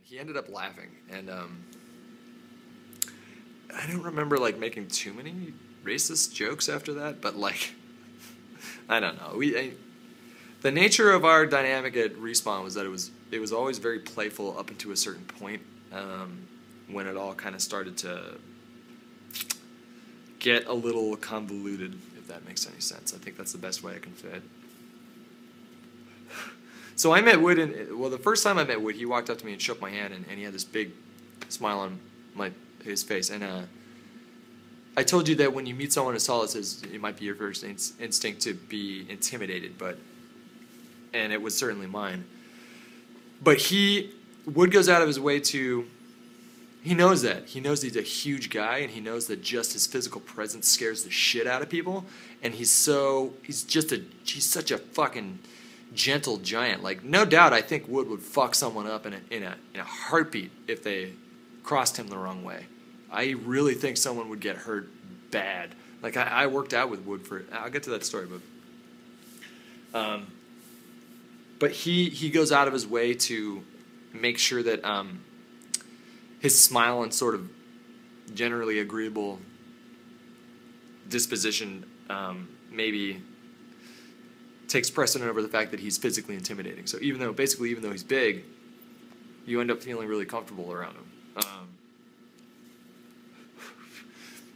he ended up laughing, and I don't remember like making too many racist jokes after that, but like I don't know. The nature of our dynamic at Respawn was that it was always very playful up until a certain point, when it all kind of started to get a little convoluted, if that makes any sense. I think that's the best way I can say it. So I met Wood, the first time I met Wood, he walked up to me and shook my hand, and he had this big smile on his face. And I told you that when you meet someone as tall as his, it might be your first instinct to be intimidated, and it was certainly mine. But Wood goes out of his way to, he knows that. He knows he's a huge guy, and he knows that just his physical presence scares the shit out of people, and he's such a fucking gentle giant. Like, no doubt I think Wood would fuck someone up in a heartbeat if they crossed him the wrong way. I really think someone would get hurt bad. Like, I worked out with Wood I'll get to that story, but he goes out of his way to make sure that his smile and sort of generally agreeable disposition maybe takes precedent over the fact that he's physically intimidating. So even though he's big, you end up feeling really comfortable around him.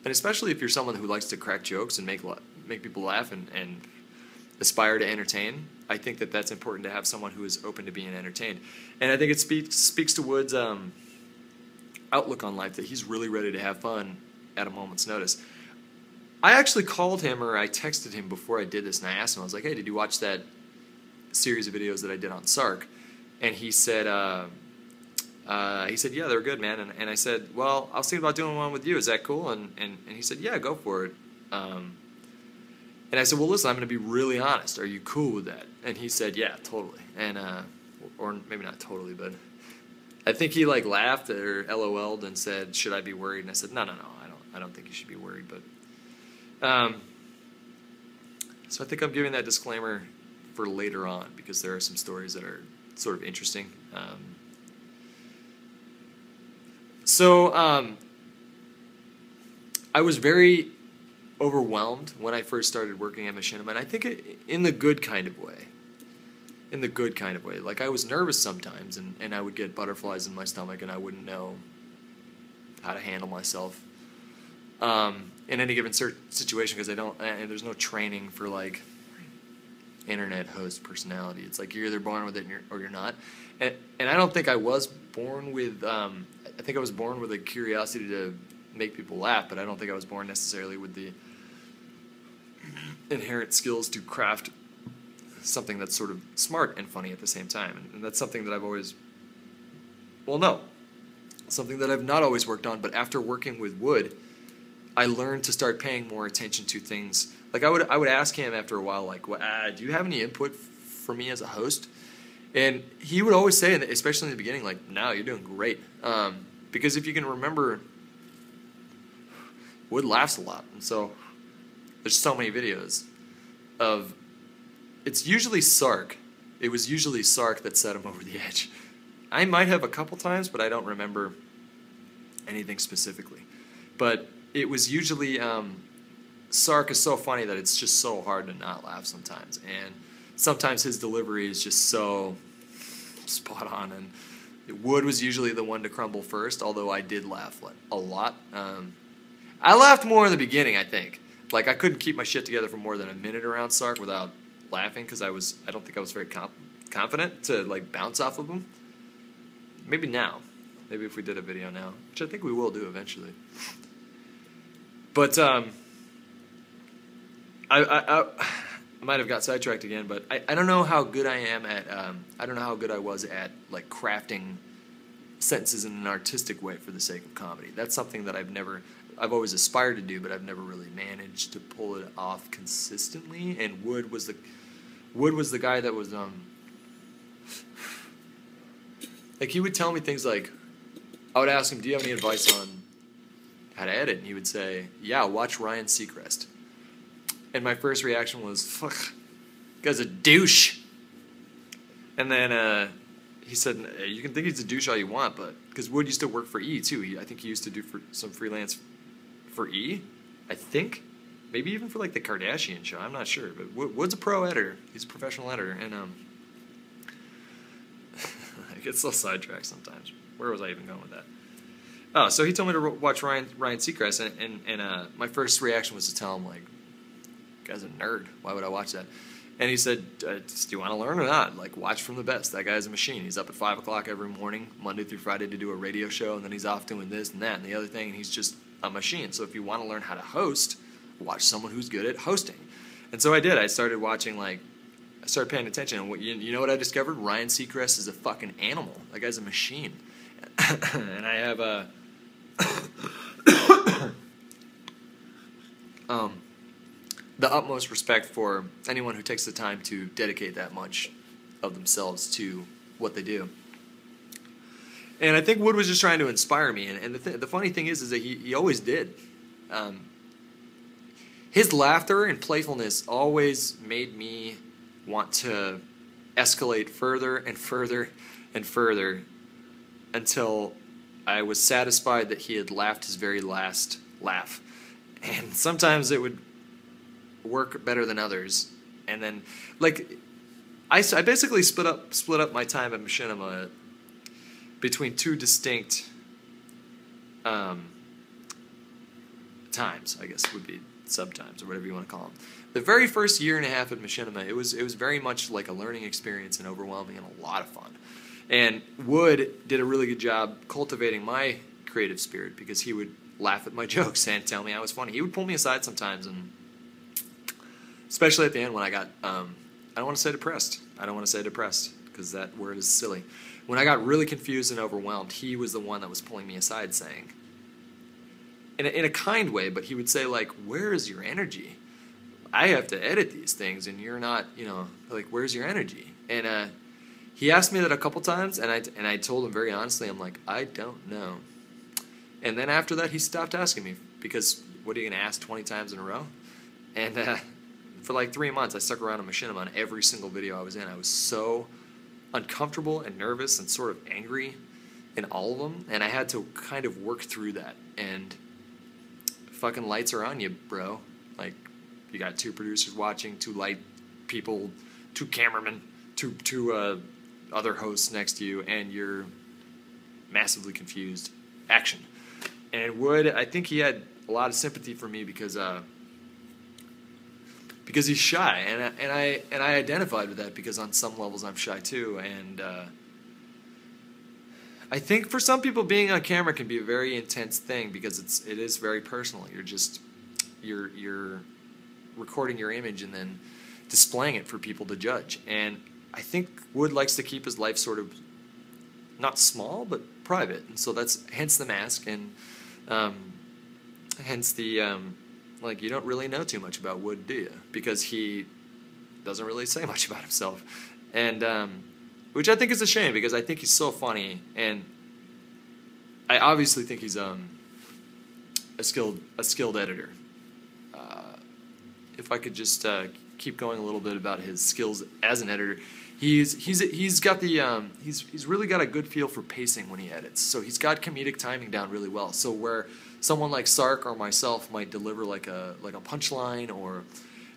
And especially if you're someone who likes to crack jokes and make people laugh and aspire to entertain, I think that that's important to have someone who is open to being entertained. And I think it speaks to Wood's outlook on life, that he's really ready to have fun at a moment's notice. I actually called him, or I texted him before I did this, and I asked him, I was like, hey, did you watch that series of videos that I did on Sark? And he said, yeah, they're good, man. And I said, well, I was thinking about doing one with you. Is that cool? And he said, yeah, go for it. And I said, well, listen, I'm going to be really honest. Are you cool with that? And he said, yeah, totally. And or maybe not totally, but I think he like laughed or LOL'd and said, should I be worried? And I said, no, I don't think you should be worried, but. So I think I'm giving that disclaimer for later on, because there are some stories that are sort of interesting. I was very overwhelmed when I first started working at Machinima, and I think in the good kind of way. In the good kind of way. Like, I was nervous sometimes, and I would get butterflies in my stomach, and I wouldn't know how to handle myself in any given situation, because and there's no training for like internet host personality. It's like you're either born with it or you're not. And I don't think I was born with. I think I was born with a curiosity to make people laugh, but I don't think I was born necessarily with the inherent skills to craft something that's sort of smart and funny at the same time. And that's something that I've always. Well, no, something that I've not always worked on. But after working with Wood, I learned to start paying more attention to things. Like, I would ask him after a while, like, do you have any input for me as a host? And he would always say, especially in the beginning, like, no, you're doing great. Because if you can remember, Wood laughs a lot. And so there's so many videos of, it's usually Sark. It was usually Sark that set him over the edge. I might have a couple times, but I don't remember anything specifically. But it was usually, Sark is so funny that it's just so hard to not laugh sometimes. And sometimes his delivery is just so spot on. And Wood was usually the one to crumble first, although I did laugh a lot. I laughed more in the beginning, I think. Like, I couldn't keep my shit together for more than a minute around Sark without laughing, because I don't think I was very confident to, like, bounce off of him. Maybe now. Maybe if we did a video now, which I think we will do eventually. But I might have got sidetracked again, but I don't know how good I am at, I don't know how good I was at, like, crafting sentences in an artistic way for the sake of comedy. That's something that I've always aspired to do, but I've never really managed to pull it off consistently. And Wood was the guy that was, like, he would tell me things like, I would ask him, do you have any advice on how to edit? And he would say, yeah, watch Ryan Seacrest. And my first reaction was, fuck, guy's a douche. And then he said, you can think he's a douche all you want, but because Wood used to work for E too. I think he used to do some freelance for E. I think maybe even for like the Kardashian show. I'm not sure, but Wood's a pro editor. He's a professional editor, and I get so sidetracked sometimes. Where was I even going with that? Oh, so he told me to watch Ryan Seacrest, and my first reaction was to tell him, like, guy's a nerd. Why would I watch that? And he said, do you want to learn or not? Like, watch from the best. That guy's a machine. He's up at 5 o'clock every morning, Monday through Friday, to do a radio show, and then he's off doing this and that and the other thing, and he's just a machine. So if you want to learn how to host, watch someone who's good at hosting. And so I did. I started watching, like, I started paying attention. And you know what I discovered? Ryan Seacrest is a fucking animal. That guy's a machine. And I have a... the utmost respect for anyone who takes the time to dedicate that much of themselves to what they do. And I think Wood was just trying to inspire me. And the funny thing is that he always did. His laughter and playfulness always made me want to escalate further and further and further until I was satisfied that he had laughed his very last laugh. And sometimes it would work better than others. And then, like, I basically split up my time at Machinima between two distinct times, I guess would be subtimes or whatever you want to call them. The very first year and a half at Machinima, it was very much like a learning experience and overwhelming and a lot of fun. And Wood did a really good job cultivating my creative spirit because he would laugh at my jokes and tell me I was funny. He would pull me aside sometimes, and especially at the end when I got, I don't want to say depressed. I don't want to say depressed because that word is silly. When I got really confused and overwhelmed, he was the one that was pulling me aside saying, in a kind way, but he would say, like, where is your energy? I have to edit these things, and you're not, like, where's your energy? And he asked me that a couple times, and I told him very honestly, I'm like, I don't know. And then after that, he stopped asking me because what are you going to ask 20 times in a row? And for like 3 months, I stuck around on Machinima on every single video I was in. I was so uncomfortable and nervous and sort of angry in all of them, and I had to kind of work through that. And fucking lights are on you, bro. Like, you got 2 producers watching, 2 light people, 2 cameramen, two other hosts next to you, and you're massively confused. Action. And Wood, I think he had a lot of sympathy for me because he's shy, and I identified with that because on some levels I'm shy too, and I think for some people being on camera can be a very intense thing because it is very personal. You're recording your image and then displaying it for people to judge, and I think Wood likes to keep his life sort of not small but private, and so that's hence the mask, and hence the like, you don't really know too much about Wood, do you? Because he doesn't really say much about himself, and which I think is a shame because I think he's so funny, and I obviously think he's a skilled editor. If I could just keep going a little bit about his skills as an editor, he's really got a good feel for pacing when he edits. So he's got comedic timing down really well. So where someone like Sark or myself might deliver like a punchline or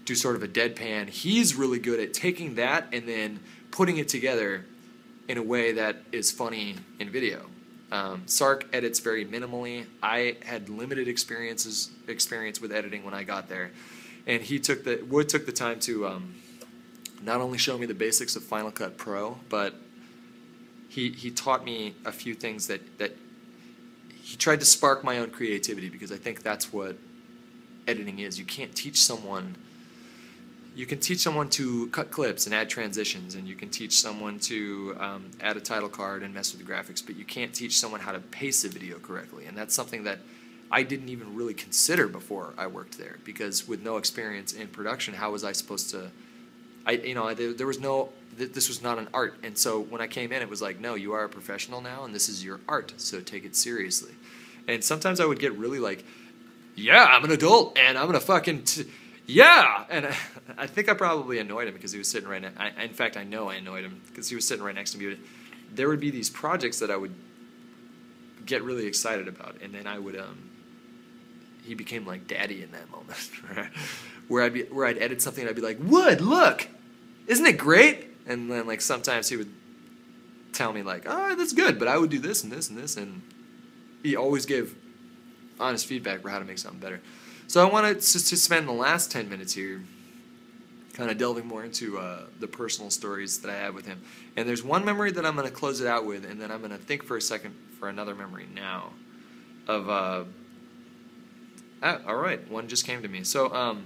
do sort of a deadpan, he's really good at taking that and then putting it together in a way that is funny in video. Sark edits very minimally. I had limited experience with editing when I got there, and Wood took the time to not only show me the basics of Final Cut Pro, but he taught me a few things that he tried to spark my own creativity, because I think that's what editing is. You can't teach someone. You can teach someone to cut clips and add transitions, and you can teach someone to add a title card and mess with the graphics, but you can't teach someone how to pace a video correctly, and that's something that I didn't even really consider before I worked there, because with no experience in production, how was I supposed to? There was no. This was not an art, and so when I came in, it was like, no, you are a professional now, and this is your art, so take it seriously. And sometimes I would get really like, yeah, I'm an adult, and I'm gonna fucking. Yeah, and I think I probably annoyed him because he was sitting right next. In fact, I know I annoyed him because he was sitting right next to me. there would be these projects that I would get really excited about, and then I would he became like daddy in that moment, where I'd edit something and I'd be like, Wood, look, isn't it great? And then like sometimes he would tell me like, oh, that's good, but I would do this and this and this, and he always gave honest feedback for how to make something better. So I wanted to spend the last 10 minutes here kind of delving more into the personal stories that I have with him. And there's one memory that I'm going to close it out with, and then I'm going to think for a second for another memory now of all right, one just came to me. So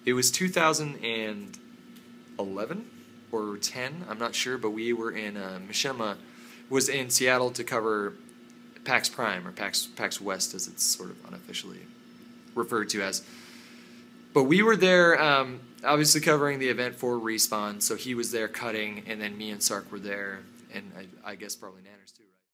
it was 2011 or 10, I'm not sure, but we were in Machinima was in Seattle to cover PAX Prime, or PAX West as it's sort of unofficially referred to as. But we were there obviously covering the event for Respawn, so he was there cutting, and then me and Sark were there, and I guess probably Nanners too.